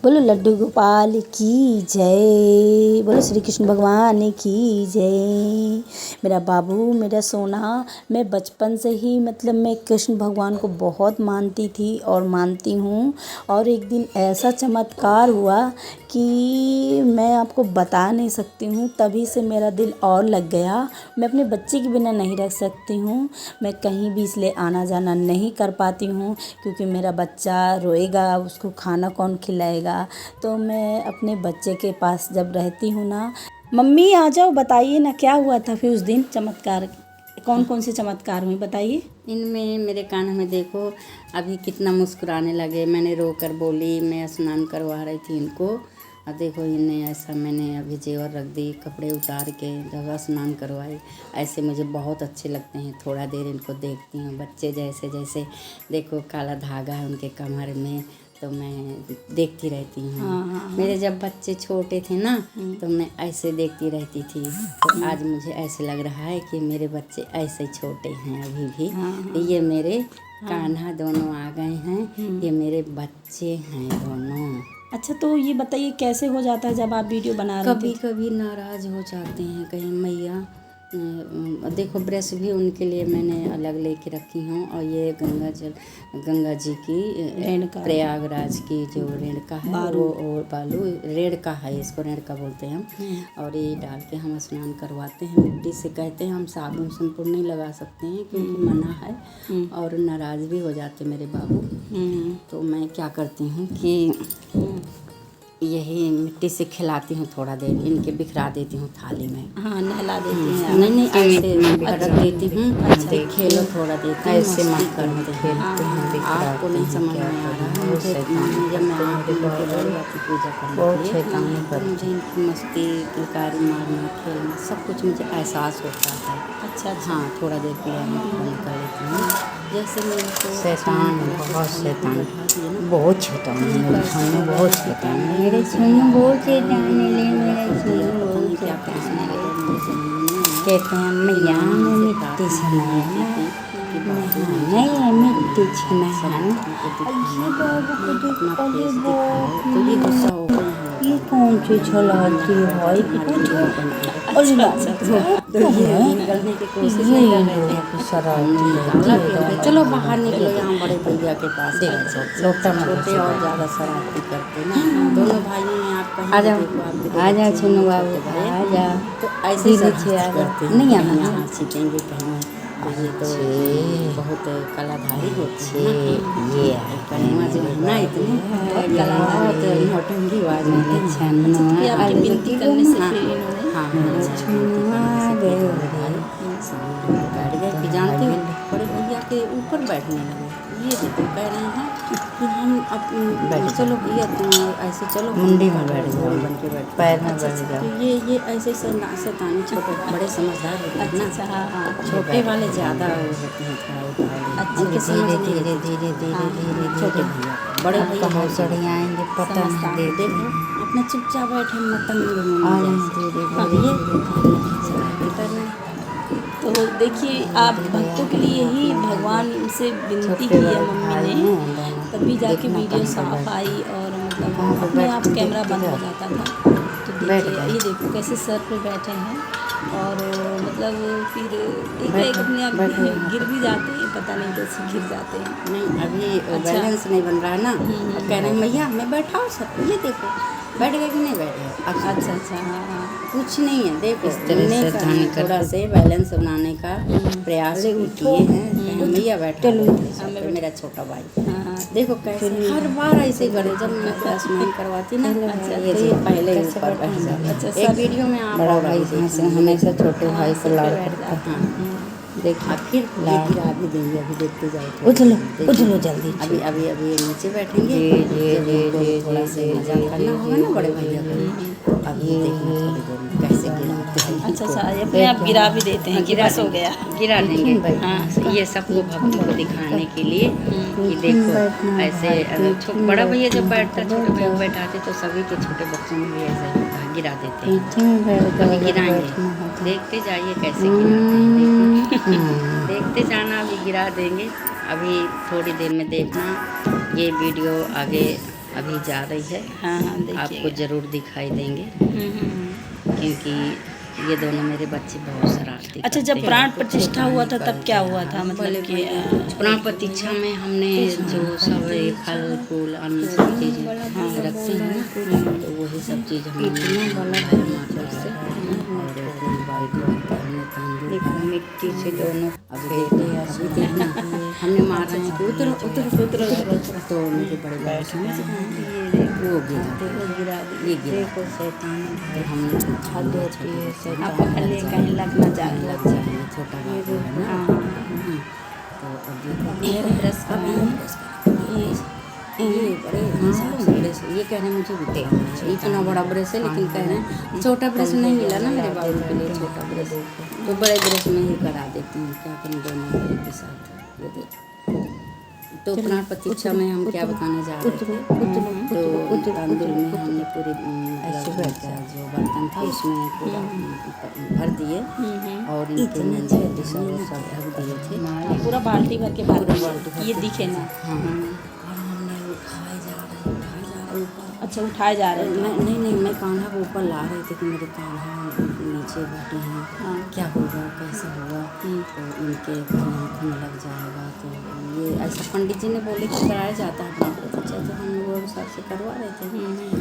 बोलो लड्डू गोपाल की जय, बोलो श्री कृष्ण भगवान की जय। मेरा बाबू, मेरा सोना, मैं बचपन से ही मैं कृष्ण भगवान को बहुत मानती थी और मानती हूँ। और एक दिन ऐसा चमत्कार हुआ कि मैं आपको बता नहीं सकती हूँ। तभी से मेरा दिल और लग गया। मैं अपने बच्चे के बिना नहीं रह सकती हूँ। मैं कहीं भी इसलिए आना जाना नहीं कर पाती हूँ क्योंकि मेरा बच्चा रोएगा, उसको खाना कौन खिलाएगा। तो मैं अपने बच्चे के पास जब रहती हूँ ना, मम्मी आ जाओ, बताइए ना क्या हुआ था फिर उस दिन चमत्कार, कौन कौन से चमत्कार हुए बताइए। इनमें मेरे कान में देखो अभी कितना मुस्कुराने लगे। मैंने रो कर बोली, मैं स्नान करवा रही थी इनको, और देखो इन्हें ऐसा मैंने अभी जेवर रख दी, कपड़े उतार के जब स्नान करवाए। ऐसे मुझे बहुत अच्छे लगते हैं। थोड़ा देर इनको देखती हूँ। बच्चे जैसे जैसे देखो काला धागा है उनके कमर में, तो मैं देखती रहती हूँ। हाँ। मेरे जब बच्चे छोटे थे ना तो मैं ऐसे देखती रहती थी। तो आज मुझे ऐसे लग रहा है कि मेरे बच्चे ऐसे छोटे हैं अभी भी। ये मेरे कान्हा दोनों आ गए हैं, ये मेरे बच्चे हैं दोनों। अच्छा, तो ये बताइए कैसे हो जाता है जब आप वीडियो बना रहे थे? कभी कभी नाराज़ हो जाते हैं, कहीं मैया देखो ब्रश भी उनके लिए मैंने अलग लेके रखी हूँ। और ये गंगा जी की रेणुका, प्रयागराज की जो रेणुका है वो बालू रेणुका है, इसको रेणुका बोलते हैं हम। और ये डाल के हम स्नान करवाते हैं मिट्टी से। कहते हैं हम साबुन शैम्पू नहीं लगा सकते हैं क्योंकि मना है, और नाराज़ भी हो जाते मेरे बाबू। तो मैं क्या करती हूँ कि यही मिट्टी से खिलाती हूँ, थोड़ा देर इनके बिखरा देती हूँ थाली में। हाँ, नहला देती हैं। नहीं ऐसे रख देती हूँ। अच्छा, खेलो थोड़ा देती हूँ, ऐसे मत करते हैं। आपको नहीं समझ में आ रहा है मुझे। जब मैं आती हूँ पूजा करने के लिए तो मुझे इनकी मस्ती, किलकारी मारना, खेलना सब कुछ मुझे एहसास होता है। अच्छा। हाँ, थोड़ा देर के लिए मैं निकल लेती हूँ। जैसे मेरे को शैतान बहुत शैतान, बहुत शैतान है मेरे छुन्नू, बहुत शैतान है मेरे छुन्नू, बहुत शैतान है मेरे छुन्नू, बहुत शैतान है। कहते हैं मैया में मिट्टी से नहाना, नहीं मिट्टी से नहाना। ये कौन सी चलाती है भाई? निकलने की कोशिश नहीं कर रहे थे। चलो बाहर निकलो, यहाँ बड़े भैया के पास छोटे और ज़्यादा शरारती करते ना। दोनों भाइयों में आप कहीं आ जा छुन्नू बाबू, आ जा। तो ऐसे करते हैं, नहीं आना यहाँ सीखेंगे कहीं। ये तो बहुत कलाधारी होते हैं। ये कन्या जो है ना इतने बहुत नौटंकी बाज होते हैं। आपकी विनती करने से फिर इन्होंने बैठ गए कि जानते हो बड़े भैया के ऊपर बैठने लगे। ये देखो कह रहे हैं कि हम चलो भैया तुम ऐसे चलो मुंडी में बैठ जाओ, बन के बैठ पैर में बैठ जाओ। तो ये ऐसे शैतानी छोटे बड़े समझदार होते हैं ना। हाँ। छोटे वाले ज़्यादा होते हैं थोड़ा धीरे धीरे धीरे धीरे धीरे छोटे धीरे भैया बड़े भैया भौसड़ी आएंगे, पता नहीं देखो देखो। अपना चुपचाप बैठे मतंग तो देखिए, आप भक्तों के लिए ही भगवान से विनती की है मम्मी ने, तभी जाके वीडियो साफ आई। और अपने आप कैमरा बंद हो जाता था। तो देखिए ये देखो कैसे सर पे बैठे हैं, और फिर एक अपने आप गिर भी जाते हैं, पता नहीं कैसे गिर जाते हैं। नहीं अभी बैलेंस नहीं बन रहा है ना। अब कह रहे हैं मैया मैं बैठाओ सब, ये देखो बैठ गए कि नहीं बैठे। अच्छा। हाँ। कुछ नहीं है, देखो थोड़ा से बैलेंस बनाने का प्रयास किए हैं। मैया बैठा मेरा छोटा भाई। देखो कैसे हर बार ऐसे करे। जब मैं क्लास में करवाती ना ये पहले ऊपर बैठ जाता। एक वीडियो में आप बड़ा भाई हमेशा छोटे भाई को लाड़ करता है। देखिए फिर गिरा भी देंगे, अभी देखते जाओ। उछलो जल्दी। अभी नीचे बैठेंगे। थोड़ा सा मजा करना होगा ना बड़े भैया को। अभी देखना थोड़ी देर में कैसे गिराते हैं। अच्छा, अपने आप गिरा भी देते हैं कि बस हो गया, गिरा देंगे। हाँ, ये सबको भक्तों को दिखाने के लिए कि देखो ऐसे बड़ा भैया जब बैठता, छोटे भैया बैठाते तो सभी के छोटे बच्चों में भी ऐसा होता है, गिरा देते हैं। कभी गिराएंगे, देखते जाइए कैसे गिराते हैं। देखते जाना, अभी गिरा देंगे। अभी थोड़ी देर में देखना ये वीडियो आगे अभी जा रही है। हाँ हाँ आपको देखिए। ज़रूर दिखाई देंगे, क्योंकि ये दोनों मेरे बच्चे बहुत शरारती अच्छा, करते जब हैं। प्राण प्रतिष्ठा हुआ था तब क्या हुआ था, मतलब कि प्राण प्रतिष्ठा में हमने जो सब ये फल फूल अन्न सब चीज़ें रखते हैं ना, तो वही सब चीज़ हमने माता से और पूरी बाइक हमने तांदूल मिट्टी से दोनों अभी देखना हमने मारा है कि उतर उतर उतर उतर, तो मेरे बड़े भाई समझ गए वो गिरा ये गिरा देखो शैतान तो हमने हद होती है आप शैतान पकड़ लिए कहीं लग ना जाए। लग जाएंगे, छोटा बाबू है ना। तो अब मेरे ब्रश का ये बड़े हिसाब से ब्रश, ये कह रहे हैं मुझे भी देखना है, इतना बड़ा ब्रश है, लेकिन कह रहे हैं छोटा ब्रश नहीं मिला ना मेरे बाबू के लिए, छोटा ब्रश तो बड़े ब्रश में ही करा देती हूँ, क्या करूँ दोनों एक के साथ। ये देख, तो प्राण प्रतिष्ठा में हम क्या बताने जा रहे थे, तो तांदूल में हमने पूरी जो बर्तन था उसमें पूरा भर दिए और इनके नीचे सब ढक दिए थे, पूरा बाल्टी भर के भर पूरा दिए। बाल्टी भर ये के। दिखे ना। हाँ, और हमने उठाए जा रहे ऊपर। अच्छा, उठाए जा रहे थे। नहीं, मैं कान्हा को ऊपर ला रही थी कि मेरे कान्हा नीचे बैठे हैं, क्या होगा कैसे होगा, तो इनके आँख में लग जाएगा, तो ये ऐसा पंडित जी ने बोले कि कराया जाता है प्राण प्रतिष्ठा, तो हम वो हिसाब से करवा रहे थे,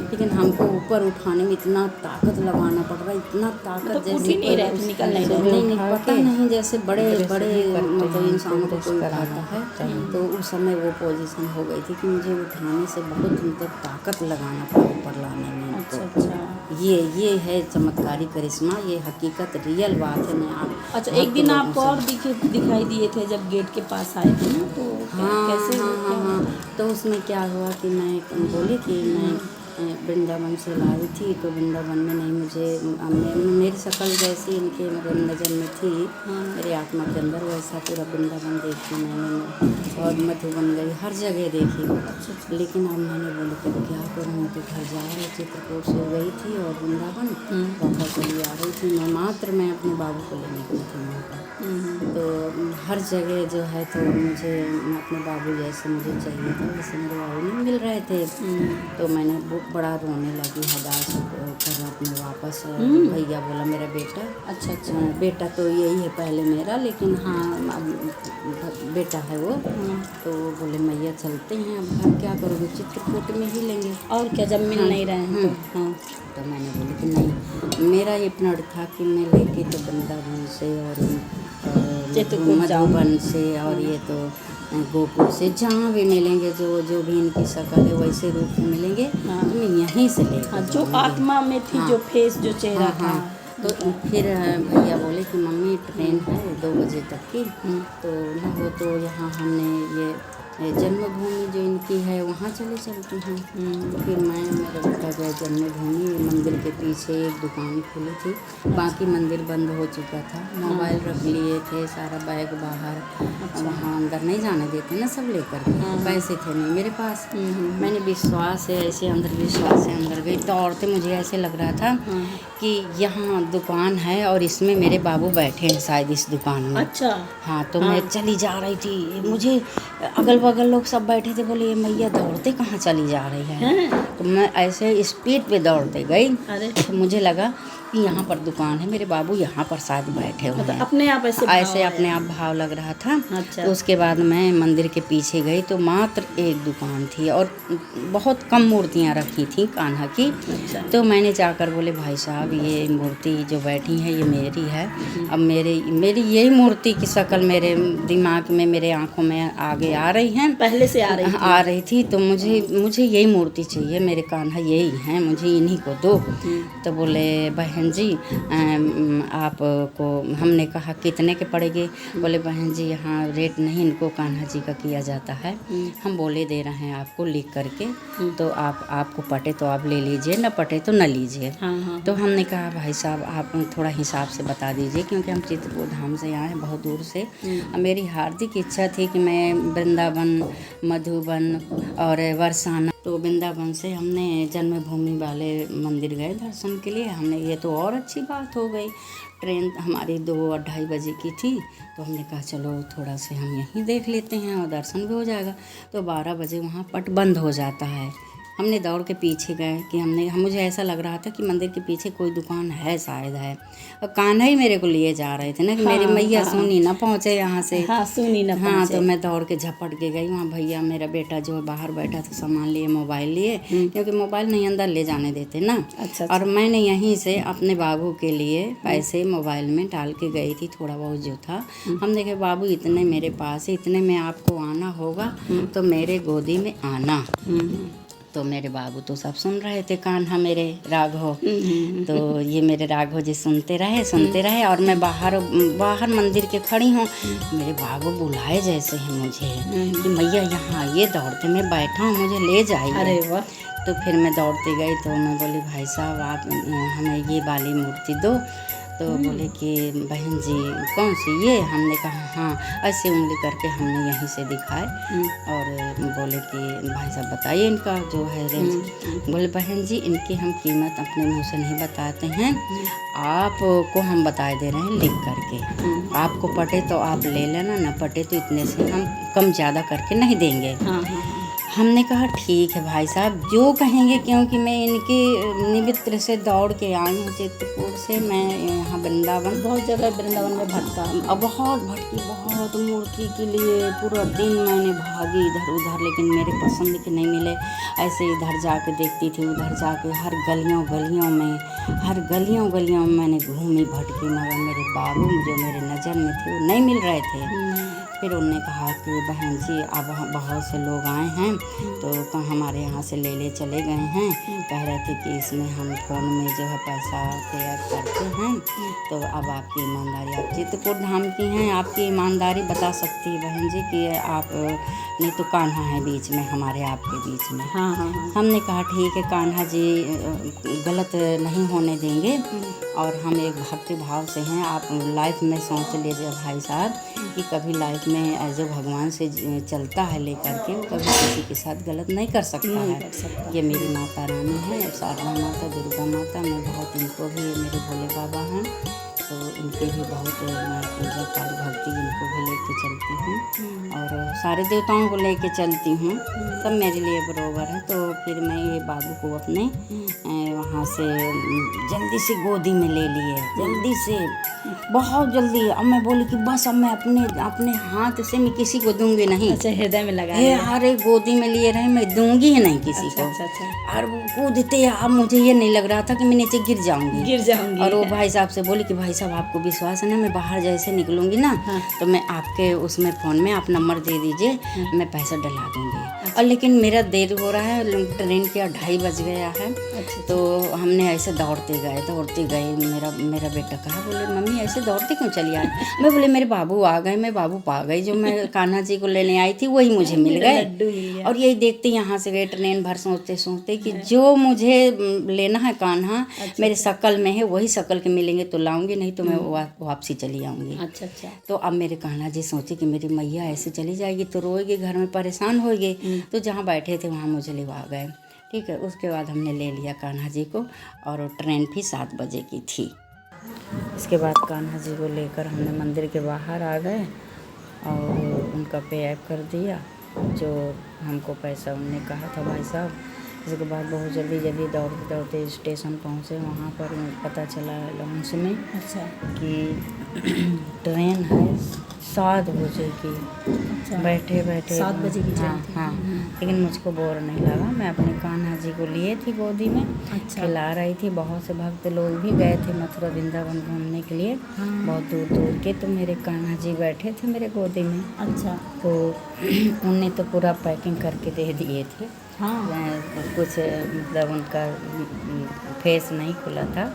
लेकिन हमको ऊपर उठाने में इतना ताकत लगाना पड़ रहा है, इतना ताकत तो जैसे उठ ही नहीं रहे थे, निकल नहीं रहे थे। नहीं पता नहीं, जैसे बड़े मतलब इंसानों को कोई उठाता है, तो उस समय वो पोजीशन हो गई थी कि मुझे उठाने से बहुत मतलब ताकत लगाना पड़ा ऊपर लाने में इनको। अच्छा, ये है चमत्कारी करिश्मा, ये हकीकत रियल बात है। मैं आप अच्छा, एक दिन आपको और दिखाई दिए थे जब गेट के पास आए थे ना, तो कैसे हाँ, तो उसमें क्या हुआ कि मैं बोली कि मैं वृंदावन से लाई थी, तो वृंदावन में नहीं मुझे मेरी शक्ल जैसी इनके मतलब नज़र में थी, मेरी आत्मा के अंदर वैसा पूरा वृंदावन देखी मैंने, और मधुबन गई, हर जगह देखी, लेकिन अब मैंने बोली कि क्या करूँ, तो घर जा रही चित्रकूट से गई थी और वृंदावन वापस चली आ रही थी, मैं अपने बाबू को लेने गई थी वहाँ पर। तो हर जगह जो है तो मुझे अपने बाबू जैसे मुझे चाहिए था, वैसे मेरे बाबू नहीं मिल रहे थे, तो मैंने बड़ा रोने लगी, हदास कर अपने वापस। भैया बोला मेरा बेटा, अच्छा बेटा तो यही है पहले मेरा, लेकिन हाँ बेटा है वो, तो बोले मैया चलते हैं, अब घर क्या करोगे, चित्रकूट में ही लेंगे और क्या, जब मिल नहीं रहे हैं तो। हाँ, तो मैंने बोली कि नहीं, मेरा ये प्रण था कि मैं लेके तो वृंदावन से और मधुबन से और ये तो गोकुल से जहाँ भी मिलेंगे, जो भी इनकी शक्ल है वैसे रूप में मिलेंगे, तो मैं यहीं से लेकर जो आत्मा में थी, जो फेस, जो चेहरा था। तो फिर भैया बोले कि मम्मी ट्रेन है 2 बजे तक की, तो ना हो तो यहाँ हमने ये जन्मभूमि जो इनकी है वहाँ चलते हैं। तो फिर मैं मेरा बेटा गए जन्मभूमि, मंदिर के पीछे एक दुकान खुली थी, बाकी मंदिर बंद हो चुका था, मोबाइल रख लिए थे, सारा बैग बाहर, वहाँ अंदर नहीं जाने देते ना सब लेकर के, पैसे थे नहीं मेरे पास। मैंने विश्वास है ऐसे अंधविश्वास से अंदर गई, दौड़ते मुझे ऐसे लग रहा था कि यहाँ दुकान है और इसमें मेरे बाबू बैठे हैं शायद इस दुकान में। अच्छा, हाँ, तो मैं चली जा रही थी, मुझे अगल बगल लोग सब बैठे थे, बोले ये मैया दौड़ते कहाँ चली जा रही है, तो मैं ऐसे स्पीड पे दौड़ते गई। अरे, तो मुझे लगा कि यहाँ पर दुकान है, मेरे बाबू यहाँ पर शायद बैठे हुए हैं, अपने आप ऐसे अपने आप भाव लग रहा था। अच्छा। तो उसके बाद मैं मंदिर के पीछे गई तो मात्र एक दुकान थी और बहुत कम मूर्तियाँ रखी थी कान्हा की। अच्छा। तो मैंने जाकर बोले भाई साहब ये मूर्ति जो बैठी है ये मेरी है, अब मेरी यही मूर्ति की शक्ल मेरे दिमाग में, मेरे आँखों में आगे आ रही है, पहले से आ रही थी, तो मुझे यही मूर्ति चाहिए, मेरे कान्हा यही हैं, मुझे इन्हीं को दो। तो बोले बहन जी आपको, हमने कहा कितने के पड़ेंगे, बोले बहन जी यहाँ रेट नहीं, इनको कान्हा जी का किया जाता है, हम बोले दे रहे हैं आपको लिख करके, तो आपको पटे तो आप ले लीजिए, न पटे तो न लीजिए। तो हमने कहा भाई साहब आप थोड़ा हिसाब से बता दीजिए, क्योंकि हम चित्रकूट धाम से आए हैं बहुत दूर से, मेरी हार्दिक इच्छा थी कि मैं वृंदावन, मधुबन और बरसाना, तो वृंदावन से हमने जन्मभूमि वाले मंदिर गए दर्शन के लिए। हमने ये तो और अच्छी बात हो गई, ट्रेन हमारी 2-2:30 बजे की थी, तो हमने कहा चलो थोड़ा से हम यहीं देख लेते हैं और दर्शन भी हो जाएगा। तो 12 बजे वहाँ पट बंद हो जाता है, हमने दौड़ के पीछे गए कि मुझे ऐसा लग रहा था कि मंदिर के पीछे कोई दुकान है शायद है, और कान्हा ही मेरे को लिए जा रहे थे ना कि मेरी मैया सुनी ना पहुँचे यहाँ से। हाँ, सुनी ना हाँ, तो मैं दौड़ के झपट के गई वहाँ। भैया मेरा बेटा जो बाहर बैठा था सामान लिए, मोबाइल लिए, क्योंकि मोबाइल नहीं अंदर ले जाने देते ना। अच्छा। और मैंने यहीं से अपने बाबू के लिए पैसे मोबाइल में डाल के गई थी, थोड़ा बहुत जो था। हम देखे बाबू इतने मेरे पास है, इतने में आपको आना होगा तो मेरे गोदी में आना। तो मेरे बाबू तो सब सुन रहे थे, कान्हा मेरे राघव। तो ये मेरे राघव जी सुनते रहे और मैं बाहर मंदिर के खड़ी हूँ। मेरे बाबू बुलाए जैसे हैं मुझे कि मैया यहाँ आइए, दौड़ते मैं बैठा हूँ, मुझे ले जाइए। अरे वाह। तो फिर मैं दौड़ती गई तो मैं बोली भाई साहब आप हमें ये वाली मूर्ति दो। तो बोले कि बहन जी कौन सी ये? हमने कहा हाँ, ऐसे उंगली करके हमने यहीं से दिखाए और बोले कि भाई साहब बताइए इनका जो है रेंज। बोले बहन जी इनकी हम कीमत अपने मुंह से नहीं बताते हैं, आपको हम बताए दे रहे हैं लिख करके। आपको पटे तो आप ले लेना, ना पटे तो इतने से हम कम ज़्यादा करके नहीं देंगे। हमने कहा ठीक है भाई साहब जो कहेंगे, क्योंकि मैं इनके निमित्त से दौड़ के आई हूँ चित्रकूट से। मैं यहाँ वृंदावन, बहुत जगह वृंदावन में भटका, बहुत भटकी, बहुत मूर्ति के लिए पूरा दिन मैंने भागी इधर उधर, लेकिन मेरे पसंद के नहीं मिले। ऐसे इधर जाके देखती थी, उधर जाके हर गलियों गलियों में मैंने घूमी भटकी, मगर मेरे बाबू जो मेरे नज़र में थे वो नहीं मिल रहे थे। फिर उन्होंने कहा कि बहन जी अब बहुत से लोग आए हैं तो हमारे यहाँ से ले चले गए हैं, कह रहे थे कि इसमें हम फ़ोन में जो है पैसा पे ऐड करते हैं, तो अब आपकी ईमानदारी, आप चित्रकूट धाम की हैं, आपकी ईमानदारी बता सकती है बहन जी कि आप नहीं तो कान्हा है बीच में, हमारे आपके बीच में। हमने कहा ठीक है कान्हा जी गलत नहीं होने देंगे, और हम एक भक्ति भाव से हैं। आप लाइफ में सोच लीजिए भाई साहब कि कभी लाइफ में जो भगवान से चलता है लेकर के, कभी किसी के साथ गलत नहीं कर सकता है। ये मेरी माता रानी है, शारदा माता, दुर्गा माता। मैं बहुत इनको भी, मेरे भोले बाबा हैं तो इनके भी बहुत मैं पूजा पाठ भक्ति इनको भी लेके चलती हूँ, और सारे देवताओं को लेके चलती हूँ, सब मेरे लिए बराबर है। तो फिर मैं ये बाबू को अपने वहाँ से जल्दी से गोदी में ले लिए, जल्दी से, बहुत जल्दी। अब मैं बोली कि बस अब मैं अपने हाथ से मैं किसी को दूंगी नहीं। अच्छा, हृदय में लगा अरे गोदी में लिए रहे, मैं दूंगी ही नहीं किसी को। और वो कूदते, अब मुझे ये नहीं लग रहा था कि मैं नीचे गिर जाऊंगी। और वो भाई साहब से बोली कि भाई साहब आपको विश्वास है ना, मैं बाहर जैसे निकलूंगी ना तो मैं आपके उसमें फ़ोन में आप नंबर दे दीजिए, मैं पैसा डला दूंगी। और लेकिन मेरा देर हो रहा है, ट्रेन के 2:30 बज गया है। तो हमने ऐसे दौड़ते गए। मेरा बेटा कहा, बोले मम्मी ऐसे दौड़ते क्यों चली आई? मैं बोले मेरे बाबू आ गए, मैं बाबू पा गई, जो मैं कान्हा जी को लेने आई थी वही मुझे मिल गए। और यही देखते यहाँ से गए ट्रेन भर, सोचते कि जो मुझे लेना है कान्हा मेरे शकल में है, वही शकल के मिलेंगे तो लाऊंगी, नहीं तो मैं वापसी चली आऊँगी। अच्छा। तो अब मेरे कान्हा जी सोचे कि मेरी मैया ऐसे चली जाएगी तो रोएगी, घर में परेशान होएगी, तो जहाँ बैठे थे वहाँ मुझे लिवा गए। ठीक है, उसके बाद हमने ले लिया कान्हा जी को, और ट्रेन भी 7 बजे की थी। इसके बाद कान्हा जी को लेकर हमने मंदिर के बाहर आ गए और उनका पे ऐप कर दिया जो हमको पैसा उनने कहा था भाई साहब। इसके बाद बहुत जल्दी दौड़ते स्टेशन पहुँचे। वहाँ पर पता चला लॉन्च में कि ट्रेन है 7 बजे की। बैठे 7 बजे की हाँ। लेकिन मुझको बोर नहीं लगा, मैं अपने कान्हा जी को लिए थी गोदी में, खिला रही थी। बहुत से भक्त लोग भी गए थे मथुरा वृंदावन घूमने के लिए, बहुत दूर के, तो मेरे कान्हा जी बैठे थे मेरे गोदी में। अच्छा, तो उनने तो पूरा पैकिंग करके दे दिए थे। कुछ मतलब उनका फेस नहीं खुला था,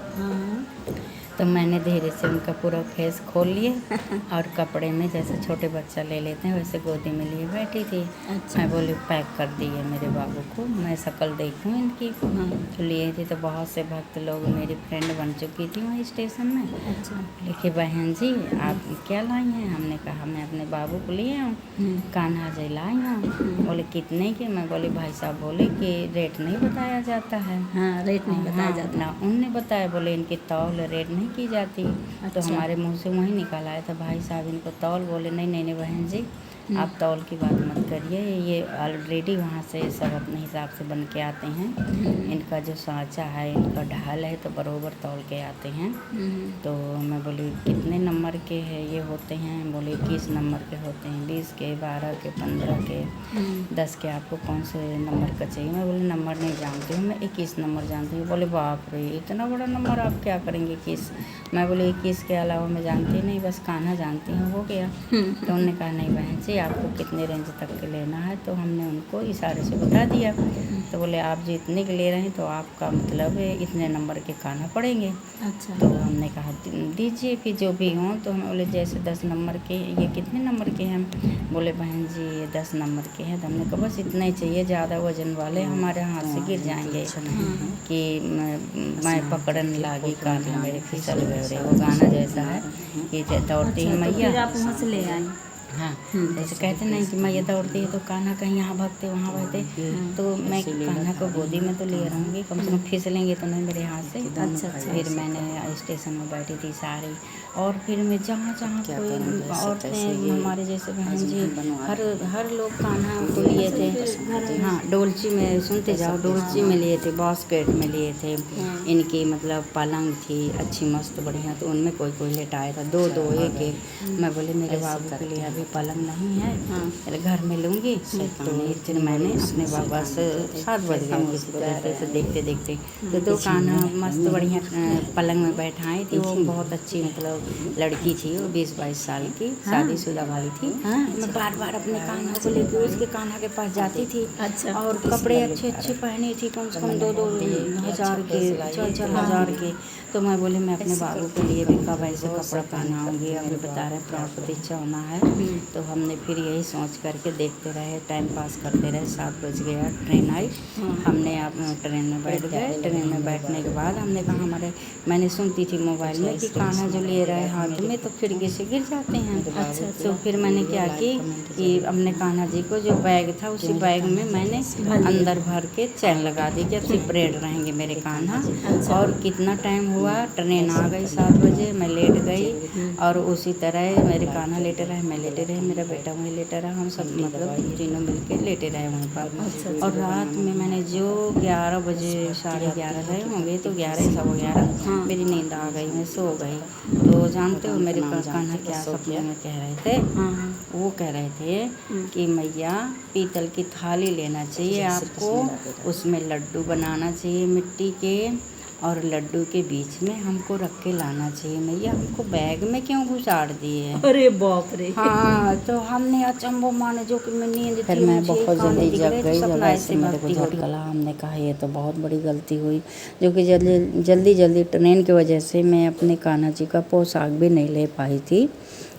तो मैंने धीरे से उनका पूरा फेस खोल लिया और कपड़े में जैसे छोटे बच्चा ले लेते हैं वैसे गोदी में लिए बैठी थी। मैं बोली पैक कर दिए मेरे बाबू को, मैं शक्ल देखूँ इनकी। तो लिए थे तो बहुत से भक्त लोग, मेरी फ्रेंड बन चुकी थी वहीं स्टेशन में। लिखी बहन जी आप क्या लाई हैं? हमने कहा मैं अपने बाबू को लिए हूँ, कान्हा जी लाई हूँ। बोले कितने के? मैं बोली भाई साहब बोले कि रेट नहीं बताया जाता है। रेट नहीं बताया जाता ना, उनने बताया, बोले इनकी तौल रेट नहीं की जाती। तो हमारे मुंह से वही निकल आया था भाई साहब इनको तौल। बोले नहीं बहन जी आप तौल की बात मत करिए, ये ऑलरेडी वहाँ से सब अपने हिसाब से बन के आते हैं। इनका जो सांचा है, इनका ढाल है, तो बरोबर तौल के आते हैं। तो मैं बोली कितने नंबर के है ये होते हैं? बोले 21 नंबर के होते हैं, 20 के, 12 के, 15 के, 10 के। आपको कौन से नंबर का चाहिए? मैं बोले नंबर नहीं जानती हूँ, मैं 21 नंबर जानती हूँ। बोले बाप रे, इतना बड़ा नंबर आप क्या करेंगे 21? मैं बोले 21 के अलावा मैं जानती नहीं, बस कान्हा जानती हूँ, हो गया। तो उन्होंने कहा नहीं बहन जी, आपको कितने रेंज तक के लेना है? तो हमने उनको इशारे से बता दिया। तो बोले आप जो इतने के ले रहे हैं तो आपका मतलब इतने नंबर के कान्हा पड़ेंगे। अच्छा। तो हमने कहा दीजिए फिर जो भी हों। तो हम बोले जैसे 10 नंबर के, ये कितने नंबर के हैं? बोले बहन जी ये 10 नंबर के हैं। तो हमने कहा बस इतना ही चाहिए, ज़्यादा वजन वाले हमारे हाथ से गिर जाएंगे कि मैं पकड़ने लागी कान्हा मेरे फिसल गए। वो गाना जैसा है कि दौड़ती है मैया, आप वहाँ से ले आए? हाँ, जैसे कहते नहीं कि मैया दौड़ती है तो कान्हा कहीं यहाँ भागते वहाँ भागते। तो मैं कान्हा को गोदी में तो ले रहूँगी, कम से कम फिसलेंगे तो नहीं मेरे हाथ से। अच्छा। फिर मैंने स्टेशन में बैठी थी सारी, और फिर मैं जहाँ जहाँ कोई औरतें हमारे जैसे बहन जी, हर लोग कान्हा को लिए थे। हाँ, डोलची में, सुनते जाओ, डोलची में लिए थे, बास्केट में लिए थे। इनकी मतलब पलंग थी अच्छी मस्त बढ़िया, तो उनमें कोई कोई लेटाया था, दो दो एक एक। मैं बोले मेरे बाबू के लिए अभी पलंग नहीं है, मेरे घर में लूँगी। तो फिर मैंने अपने बाबा से 7 बज गए किसी तरीके से देखते देखते, तो 2 कान्हा मस्त बढ़िया पलंग में बैठाई थी। वो बहुत अच्छी मतलब लड़की थी, वो 20-22 साल की शादीशुदा वाली थी। मैं बार बार अपने कान्हा को लेकर उसके कान्हा के पास जाती थी। अच्छा। और कपड़े अच्छे अच्छे पहनी थी, कम से कम 2-2 हज़ार के, 4-4 हज़ार के। तो मैं बोली मैं अपने बाबू के लिए भी कब ऐसे कपड़ा पहनाऊँगी। अभी बता रहे प्राण प्रतिष्ठा होना है। तो हमने फिर यही सोच करके देखते रहे, टाइम पास करते रहे। 7 बज गया, ट्रेन आई, हमने आप ट्रेन में बैठ गए। ट्रेन में बैठने के बाद हमने कहा मैंने सुनती थी मोबाइल में कि कान्हा जो ले रहे हाथ में तो खिड़की से गिर जाते हैं। अच्छा। तो फिर मैंने क्या की कि अपने कान्हा जी को जो बैग था उसी बैग में मैंने अंदर भर के चैन लगा दी कि अब सेपरेट रहेंगे मेरे कान्हा। और कितना टाइम हुआ, ट्रेन आ गई 7 बजे, मैं लेट गई और उसी तरह मेरे कान्हा लेटे रहे, मैं लेटे रहे, मेरा बेटा वहीं लेटा रहा, हम सब मतलब तीनों मिलके लेटे रहे वहीं पर। और रात में मैंने जो 11 बजे 11:30 रहे होंगे, तो 11 सवा 11 मेरी नींद आ गई, मैं सो गई। तो जानते हो मेरे कान्हा क्या सपने में कह रहे थे? वो कह रहे थे कि मैया पीतल की थाली लेना चाहिए आपको, उसमें लड्डू बनाना चाहिए मिट्टी के, और लड्डू के बीच में हमको रख के लाना चाहिए मैया, हमको बैग में क्यों घुसाड़ दिए? अरे बाप रे। हाँ, तो हमने अचंभो माने, जो कि मैं नींद फिर मैं बहुत जल्दी जग गई, जब ऐसे मेरे को झटका। झटका लगा। हमने कहा ये तो बहुत बड़ी गलती हुई, जो कि जल्दी ट्रेन की वजह से मैं अपने कान्हा जी का पोशाक भी नहीं ले पाई थी।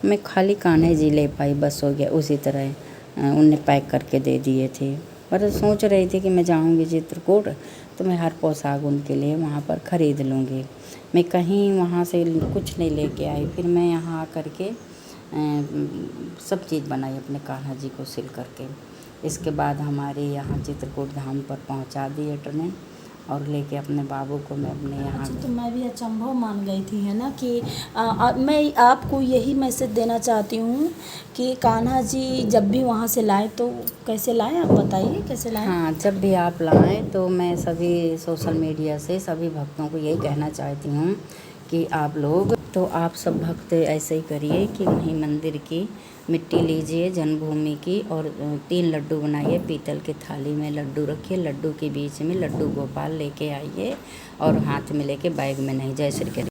मैं खाली कान्हा जी ले पाई, बस हो गया। उसी तरह उनने पैक करके दे दिए थे। पर सोच रही थी कि मैं जाऊंगी चित्रकूट तो मैं हर पोशाक उनके लिए वहाँ पर ख़रीद लूँगी। मैं कहीं वहाँ से कुछ नहीं लेके आई। फिर मैं यहाँ आकर के सब चीज़ बनाई अपने कान्हा जी को सिल करके। इसके बाद हमारे यहाँ चित्रकूट धाम पर पहुँचा दिए ट्रेन, और लेके अपने बाबू को मैं अपने यहाँ। अच्छा, तो मैं भी अचंभव मान गई थी, है ना, कि मैं आपको यही मैसेज देना चाहती हूँ कि कान्हा जी जब भी वहाँ से लाए तो कैसे लाएं, आप बताइए कैसे लाएं? हाँ, जब भी आप लाएं तो मैं सभी सोशल मीडिया से सभी भक्तों को यही कहना चाहती हूँ कि आप सब भक्त ऐसे ही करिए कि वहीं मंदिर की मिट्टी लीजिए जन्मभूमि की, और 3 लड्डू बनाइए, पीतल की थाली में लड्डू रखिए, लड्डू के बीच में लड्डू गोपाल लेके आइए, और हाथ में लेके बैग में नहीं। जय श्री कृष्ण।